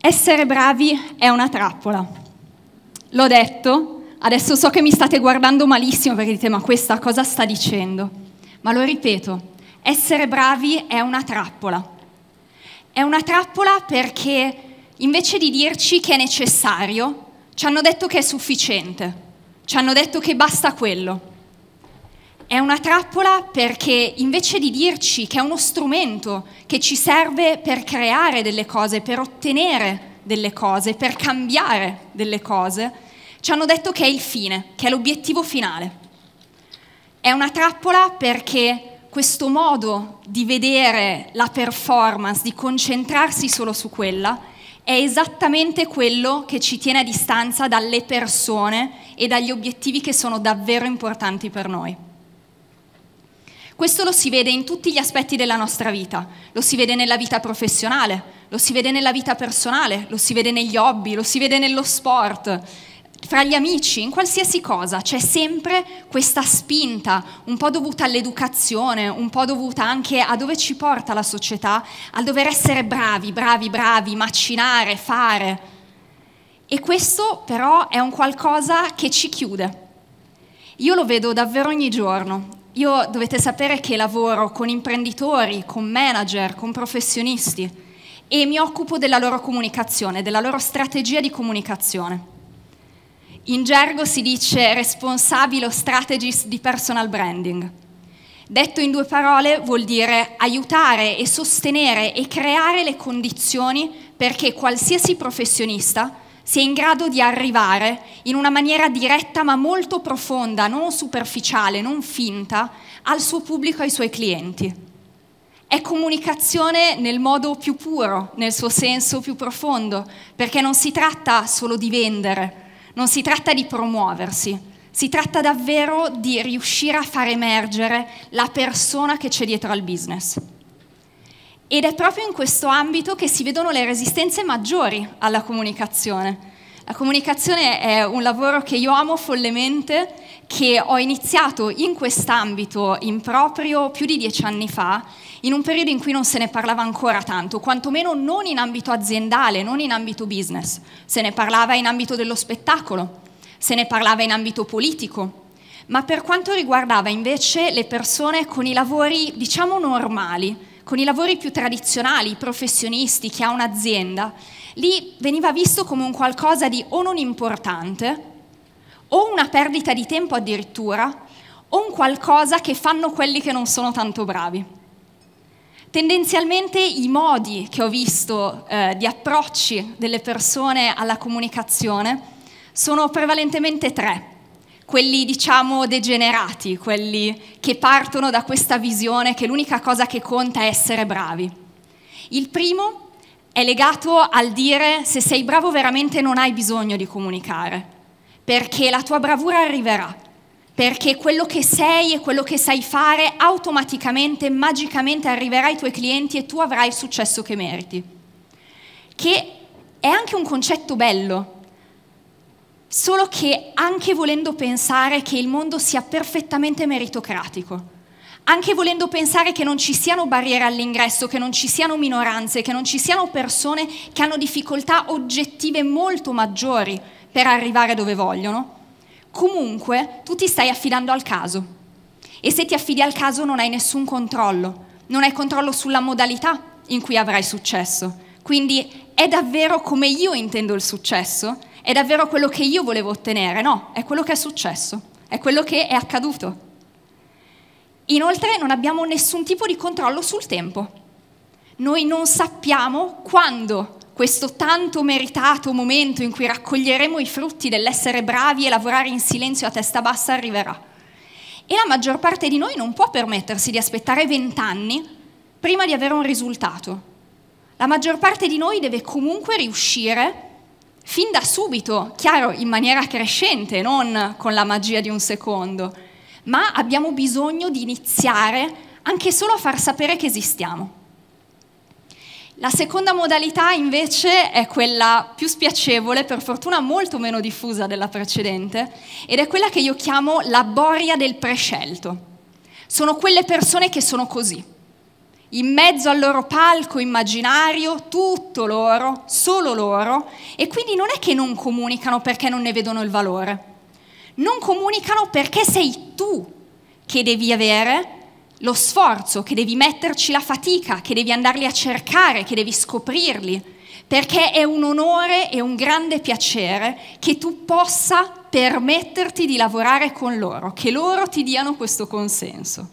Essere bravi è una trappola. L'ho detto, adesso so che mi state guardando malissimo perché dite ma questa cosa sta dicendo? Ma lo ripeto, essere bravi è una trappola. È una trappola perché invece di dirci che è necessario, ci hanno detto che è sufficiente, ci hanno detto che basta quello. È una trappola perché invece di dirci che è uno strumento che ci serve per creare delle cose, per ottenere delle cose, per cambiare delle cose, ci hanno detto che è il fine, che è l'obiettivo finale. È una trappola perché questo modo di vedere la performance, di concentrarsi solo su quella, è esattamente quello che ci tiene a distanza dalle persone e dagli obiettivi che sono davvero importanti per noi. Questo lo si vede in tutti gli aspetti della nostra vita, lo si vede nella vita professionale, lo si vede nella vita personale, lo si vede negli hobby, lo si vede nello sport, fra gli amici, in qualsiasi cosa. C'è sempre questa spinta, un po' dovuta all'educazione, un po' dovuta anche a dove ci porta la società, al dover essere bravi, macinare, fare. E questo però è un qualcosa che ci chiude. Io lo vedo davvero ogni giorno. Io dovete sapere che lavoro con imprenditori, con manager, con professionisti e mi occupo della loro comunicazione, della loro strategia di comunicazione. In gergo si dice responsabile o strategist di personal branding. Detto in 2 parole vuol dire aiutare e sostenere e creare le condizioni perché qualsiasi professionista sia in grado di arrivare in una maniera diretta ma molto profonda, non superficiale, non finta, al suo pubblico e ai suoi clienti. È comunicazione nel modo più puro, nel suo senso più profondo, perché non si tratta solo di vendere, non si tratta di promuoversi, si tratta davvero di riuscire a far emergere la persona che c'è dietro al business. Ed è proprio in questo ambito che si vedono le resistenze maggiori alla comunicazione. La comunicazione è un lavoro che io amo follemente, che ho iniziato in quest'ambito in proprio più di 10 anni fa, in un periodo in cui non se ne parlava ancora tanto, quantomeno non in ambito aziendale, non in ambito business. Se ne parlava in ambito dello spettacolo, se ne parlava in ambito politico, ma per quanto riguardava invece le persone con i lavori, diciamo, normali, con i lavori più tradizionali, i professionisti, chi ha un'azienda, lì veniva visto come un qualcosa di o non importante, o una perdita di tempo addirittura, o un qualcosa che fanno quelli che non sono tanto bravi. Tendenzialmente i modi che ho visto di approcci delle persone alla comunicazione sono prevalentemente 3. Quelli, diciamo, degenerati, quelli che partono da questa visione che l'unica cosa che conta è essere bravi. Il primo è legato al dire se sei bravo veramente non hai bisogno di comunicare, perché la tua bravura arriverà, perché quello che sei e quello che sai fare automaticamente, magicamente arriverà ai tuoi clienti e tu avrai il successo che meriti. Che è anche un concetto bello, solo che anche volendo pensare che il mondo sia perfettamente meritocratico, anche volendo pensare che non ci siano barriere all'ingresso, che non ci siano minoranze, che non ci siano persone che hanno difficoltà oggettive molto maggiori per arrivare dove vogliono, comunque tu ti stai affidando al caso. E se ti affidi al caso non hai nessun controllo, non hai controllo sulla modalità in cui avrai successo. Quindi è davvero come io intendo il successo? È davvero quello che io volevo ottenere? No, è quello che è successo, è quello che è accaduto. Inoltre non abbiamo nessun tipo di controllo sul tempo. Noi non sappiamo quando questo tanto meritato momento in cui raccoglieremo i frutti dell'essere bravi e lavorare in silenzio a testa bassa arriverà. E la maggior parte di noi non può permettersi di aspettare 20 anni prima di avere un risultato. La maggior parte di noi deve comunque riuscire fin da subito, chiaro, in maniera crescente, non con la magia di un secondo, ma abbiamo bisogno di iniziare anche solo a far sapere che esistiamo. La seconda modalità invece è quella più spiacevole, per fortuna molto meno diffusa della precedente, ed è quella che io chiamo la boria del prescelto. Sono quelle persone che sono così. in mezzo al loro palco immaginario, tutto loro, solo loro, e quindi non è che non comunicano perché non ne vedono il valore. Non comunicano perché sei tu che devi avere lo sforzo, che devi metterci la fatica, che devi andarli a cercare, che devi scoprirli, perché è un onore e un grande piacere che tu possa permetterti di lavorare con loro, che loro ti diano questo consenso.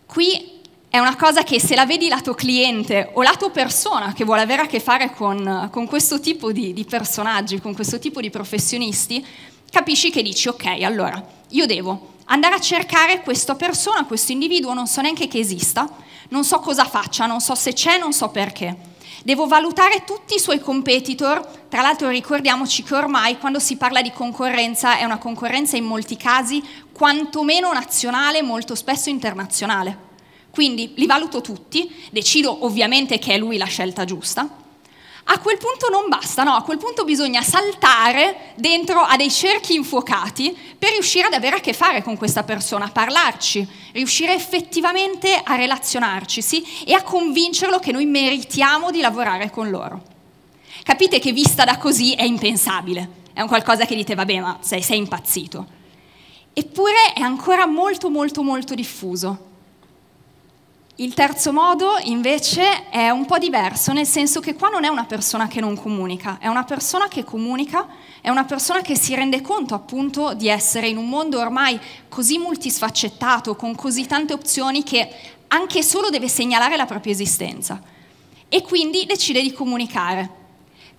Qui è una cosa che se la vedi lato cliente o lato persona che vuole avere a che fare con questo tipo di personaggi, con questo tipo di professionisti, capisci che dici, ok, allora, io devo andare a cercare questa persona, questo individuo, non so neanche che esista, non so cosa faccia, non so se c'è, non so perché. Devo valutare tutti i suoi competitor, tra l'altro ricordiamoci che ormai quando si parla di concorrenza è una concorrenza in molti casi quantomeno nazionale, molto spesso internazionale. Quindi li valuto tutti, decido ovviamente che è lui la scelta giusta. A quel punto non basta, no? A quel punto bisogna saltare dentro a dei cerchi infuocati per riuscire ad avere a che fare con questa persona, a parlarci, riuscire effettivamente a relazionarci, sì? E a convincerlo che noi meritiamo di lavorare con loro. Capite che vista da così è impensabile, è un qualcosa che dite, vabbè, ma sei impazzito. Eppure è ancora molto, molto, molto diffuso. Il terzo modo, invece, è un po' diverso, nel senso che qua non è una persona che non comunica, è una persona che comunica, è una persona che si rende conto, appunto, di essere in un mondo ormai così multisfaccettato, con così tante opzioni, che anche solo deve segnalare la propria esistenza. E quindi decide di comunicare.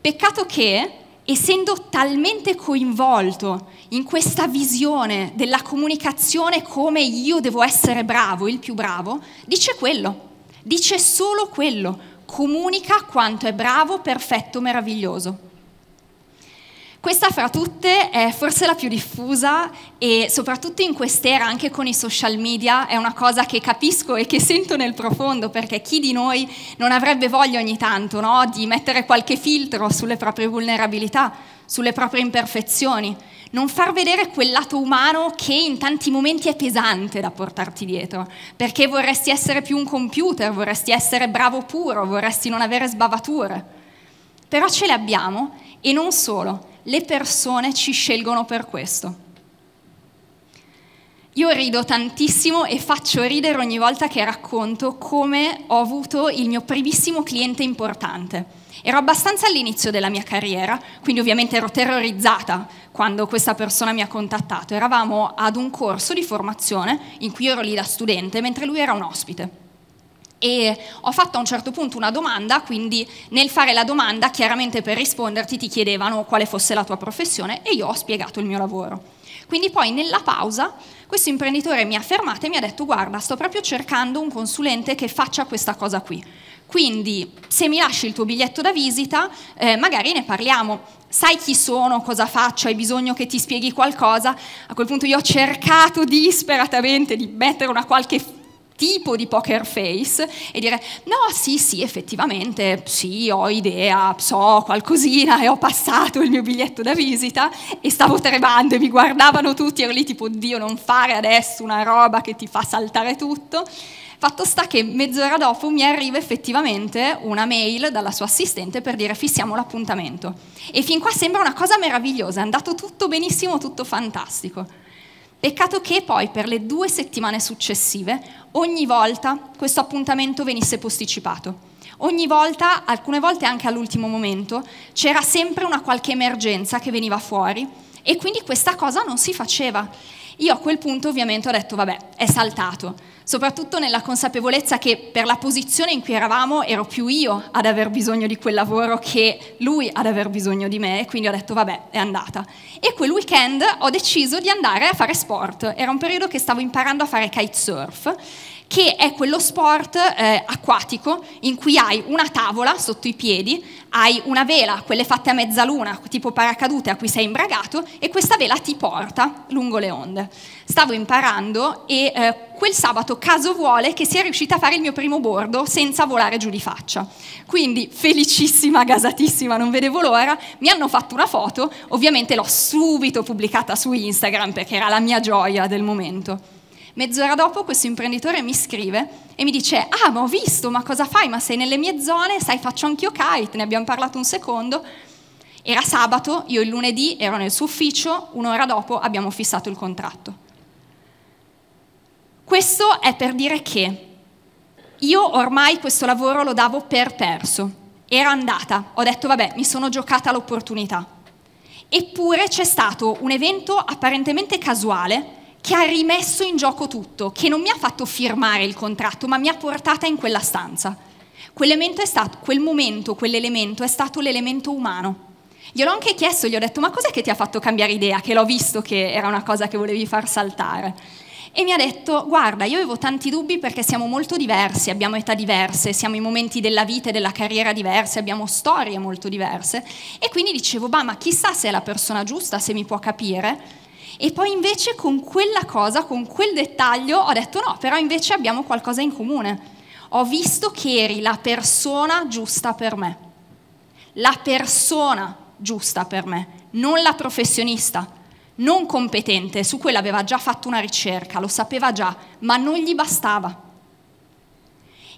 Peccato che, essendo talmente coinvolto in questa visione della comunicazione come io devo essere bravo, il più bravo, dice quello, dice solo quello, comunica quanto è bravo, perfetto, meraviglioso. Questa fra tutte è forse la più diffusa e soprattutto in quest'era, anche con i social media, è una cosa che capisco e che sento nel profondo, perché chi di noi non avrebbe voglia ogni tanto, no? Di mettere qualche filtro sulle proprie vulnerabilità, sulle proprie imperfezioni, non far vedere quel lato umano che in tanti momenti è pesante da portarti dietro, perché vorresti essere più un computer, vorresti essere bravo puro, vorresti non avere sbavature. Però ce le abbiamo e non solo. Le persone ci scelgono per questo. Io rido tantissimo e faccio ridere ogni volta che racconto come ho avuto il mio primissimo cliente importante. Ero abbastanza all'inizio della mia carriera, quindi ovviamente ero terrorizzata quando questa persona mi ha contattato. Eravamo ad un corso di formazione in cui io ero lì da studente, mentre lui era un ospite. E ho fatto a un certo punto una domanda, quindi nel fare la domanda chiaramente per risponderti ti chiedevano quale fosse la tua professione e io ho spiegato il mio lavoro. Quindi poi nella pausa questo imprenditore mi ha fermato e mi ha detto guarda, sto proprio cercando un consulente che faccia questa cosa qui, quindi se mi lasci il tuo biglietto da visita magari ne parliamo, sai chi sono, cosa faccio, hai bisogno che ti spieghi qualcosa. A quel punto io ho cercato disperatamente di mettere una qualche tipo di poker face e dire no, sì, effettivamente, sì, ho idea, so qualcosina e ho passato il mio biglietto da visita e stavo tremando e mi guardavano tutti, ero lì tipo, oddio, non fare adesso una roba che ti fa saltare tutto. Fatto sta che mezz'ora dopo mi arriva effettivamente una mail dalla sua assistente per dire fissiamo l'appuntamento. E fin qua sembra una cosa meravigliosa, è andato tutto benissimo, tutto fantastico. Peccato che poi per le 2 settimane successive ogni volta questo appuntamento venisse posticipato. Ogni volta, alcune volte anche all'ultimo momento, c'era sempre una qualche emergenza che veniva fuori e quindi questa cosa non si faceva. Io a quel punto ovviamente ho detto vabbè, è saltato, soprattutto nella consapevolezza che per la posizione in cui eravamo ero più io ad aver bisogno di quel lavoro che lui ad aver bisogno di me, e quindi ho detto vabbè, è andata. E quel weekend ho deciso di andare a fare sport, era un periodo che stavo imparando a fare kitesurf, che è quello sport acquatico in cui hai una tavola sotto i piedi, hai una vela, quelle fatte a mezzaluna, tipo paracadute a cui sei imbragato, e questa vela ti porta lungo le onde. Stavo imparando e quel sabato caso vuole che sia riuscita a fare il mio primo bordo senza volare giù di faccia. Quindi felicissima, gasatissima, non vedevo l'ora, mi hanno fatto una foto, ovviamente l'ho subito pubblicata su Instagram perché era la mia gioia del momento. Mezz'ora dopo questo imprenditore mi scrive e mi dice: ah, ma ho visto, ma cosa fai? Ma sei nelle mie zone? Sai, faccio anch'io kite, ne abbiamo parlato un secondo. Era sabato, io il lunedì ero nel suo ufficio, un'ora dopo abbiamo fissato il contratto. Questo è per dire che io ormai questo lavoro lo davo per perso. Era andata, ho detto vabbè, mi sono giocata l'opportunità. Eppure c'è stato un evento apparentemente casuale che ha rimesso in gioco tutto, che non mi ha fatto firmare il contratto, ma mi ha portata in quella stanza. Quell'elemento è stato l'elemento umano. Gliel'ho anche chiesto, gli ho detto: ma cos'è che ti ha fatto cambiare idea? Che l'ho visto che era una cosa che volevi far saltare. E mi ha detto: guarda, io avevo tanti dubbi perché siamo molto diversi, abbiamo età diverse, siamo in momenti della vita e della carriera diverse, abbiamo storie molto diverse. E quindi dicevo: ma chissà se è la persona giusta, se mi può capire. E poi invece con quella cosa, con quel dettaglio, ho detto no, però invece abbiamo qualcosa in comune. Ho visto che eri la persona giusta per me. La persona giusta per me, non la professionista, non competente, su quella aveva già fatto una ricerca, lo sapeva già, ma non gli bastava.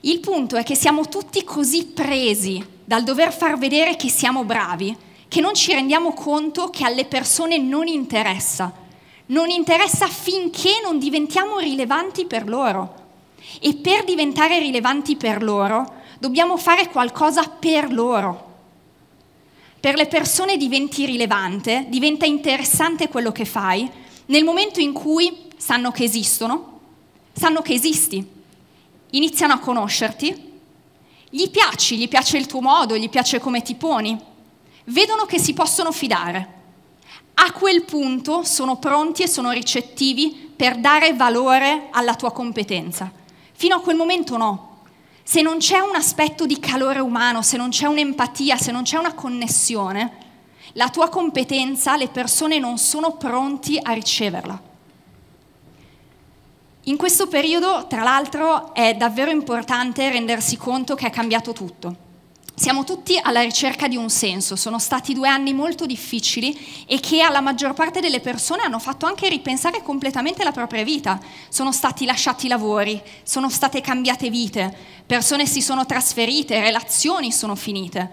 Il punto è che siamo tutti così presi dal dover far vedere che siamo bravi, che non ci rendiamo conto che alle persone non interessa finché non diventiamo rilevanti per loro. E per diventare rilevanti per loro dobbiamo fare qualcosa per loro. Per le persone diventi rilevante, diventa interessante quello che fai nel momento in cui sanno che esistono, sanno che esisti, iniziano a conoscerti, gli piace il tuo modo, gli piace come ti poni, vedono che si possono fidare. A quel punto sono pronti e sono ricettivi per dare valore alla tua competenza. Fino a quel momento no. Se non c'è un aspetto di calore umano, se non c'è un'empatia, se non c'è una connessione, la tua competenza, le persone non sono pronti a riceverla. In questo periodo, tra l'altro, è davvero importante rendersi conto che è cambiato tutto. Siamo tutti alla ricerca di un senso, sono stati 2 anni molto difficili e che alla maggior parte delle persone hanno fatto anche ripensare completamente la propria vita. Sono stati lasciati lavori, sono state cambiate vite, persone si sono trasferite, relazioni sono finite.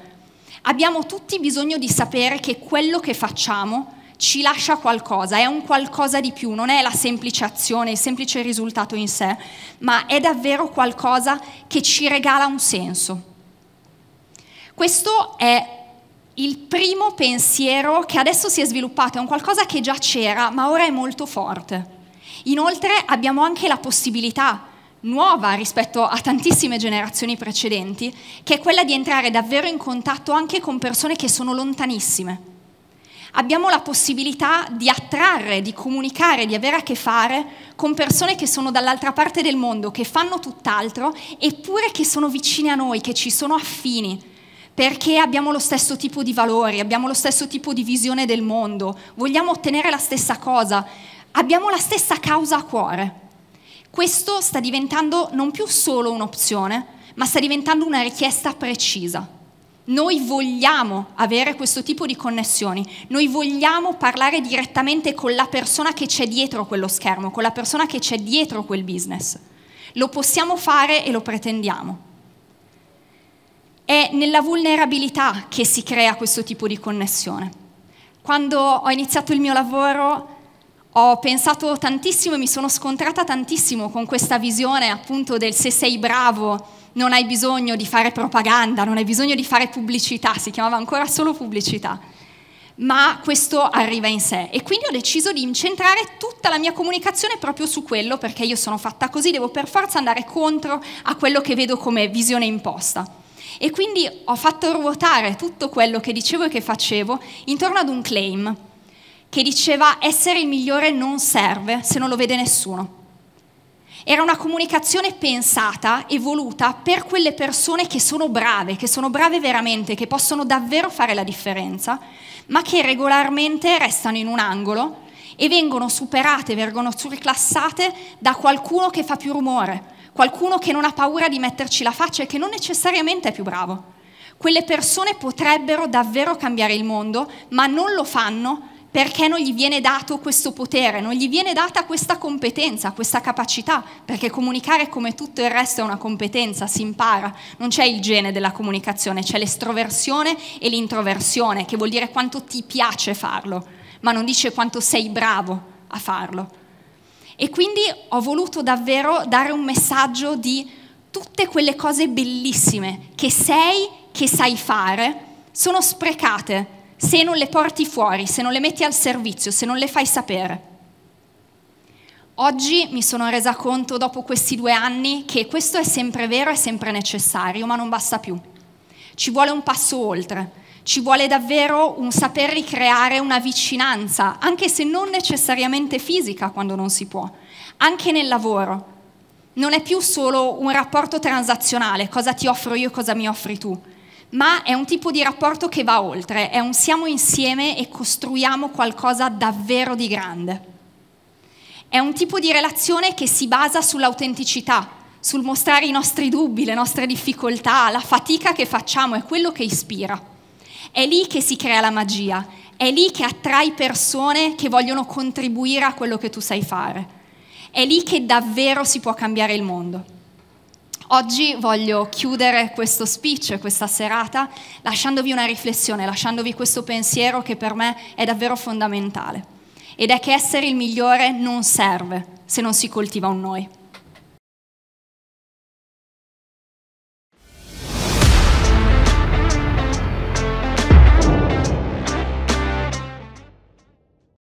Abbiamo tutti bisogno di sapere che quello che facciamo ci lascia qualcosa, è un qualcosa di più, non è la semplice azione, il semplice risultato in sé, ma è davvero qualcosa che ci regala un senso. Questo è il primo pensiero che adesso si è sviluppato, è un qualcosa che già c'era, ma ora è molto forte. Inoltre abbiamo anche la possibilità nuova rispetto a tantissime generazioni precedenti, che è quella di entrare davvero in contatto anche con persone che sono lontanissime. Abbiamo la possibilità di attrarre, di comunicare, di avere a che fare con persone che sono dall'altra parte del mondo, che fanno tutt'altro, eppure che sono vicine a noi, che ci sono affini, perché abbiamo lo stesso tipo di valori, abbiamo lo stesso tipo di visione del mondo, vogliamo ottenere la stessa cosa, abbiamo la stessa causa a cuore. Questo sta diventando non più solo un'opzione, ma sta diventando una richiesta precisa. Noi vogliamo avere questo tipo di connessioni, noi vogliamo parlare direttamente con la persona che c'è dietro quello schermo, con la persona che c'è dietro quel business. Lo possiamo fare e lo pretendiamo. È nella vulnerabilità che si crea questo tipo di connessione. Quando ho iniziato il mio lavoro ho pensato tantissimo e mi sono scontrata tantissimo con questa visione appunto del se sei bravo non hai bisogno di fare propaganda, non hai bisogno di fare pubblicità, si chiamava ancora solo pubblicità, ma questo arriva in sé. E quindi ho deciso di incentrare tutta la mia comunicazione proprio su quello, perché io sono fatta così, devo per forza andare contro a quello che vedo come visione imposta. E quindi ho fatto ruotare tutto quello che dicevo e che facevo intorno ad un claim che diceva: essere il migliore non serve se non lo vede nessuno. Era una comunicazione pensata e voluta per quelle persone che sono brave veramente, che possono davvero fare la differenza, ma che regolarmente restano in un angolo e vengono superate, vengono surclassate da qualcuno che fa più rumore, qualcuno che non ha paura di metterci la faccia e che non necessariamente è più bravo. Quelle persone potrebbero davvero cambiare il mondo, ma non lo fanno perché non gli viene dato questo potere, non gli viene data questa competenza, questa capacità, perché comunicare come tutto il resto è una competenza, si impara, non c'è il gene della comunicazione, c'è l'estroversione e l'introversione, che vuol dire quanto ti piace farlo, ma non dice quanto sei bravo a farlo. E quindi ho voluto davvero dare un messaggio di tutte quelle cose bellissime che sai fare, sono sprecate se non le porti fuori, se non le metti al servizio, se non le fai sapere. Oggi mi sono resa conto, dopo questi 2 anni, che questo è sempre vero, è sempre necessario, ma non basta più. Ci vuole un passo oltre, ci vuole davvero un saper ricreare una vicinanza, anche se non necessariamente fisica quando non si può, anche nel lavoro. Non è più solo un rapporto transazionale, cosa ti offro io, cosa mi offri tu, ma è un tipo di rapporto che va oltre, è un siamo insieme e costruiamo qualcosa davvero di grande. È un tipo di relazione che si basa sull'autenticità, sul mostrare i nostri dubbi, le nostre difficoltà, la fatica che facciamo, è quello che ispira. È lì che si crea la magia, è lì che attrai persone che vogliono contribuire a quello che tu sai fare. È lì che davvero si può cambiare il mondo. Oggi voglio chiudere questo speech, questa serata, lasciandovi una riflessione, lasciandovi questo pensiero che per me è davvero fondamentale. Ed è che essere il migliore non serve se non si coltiva un noi.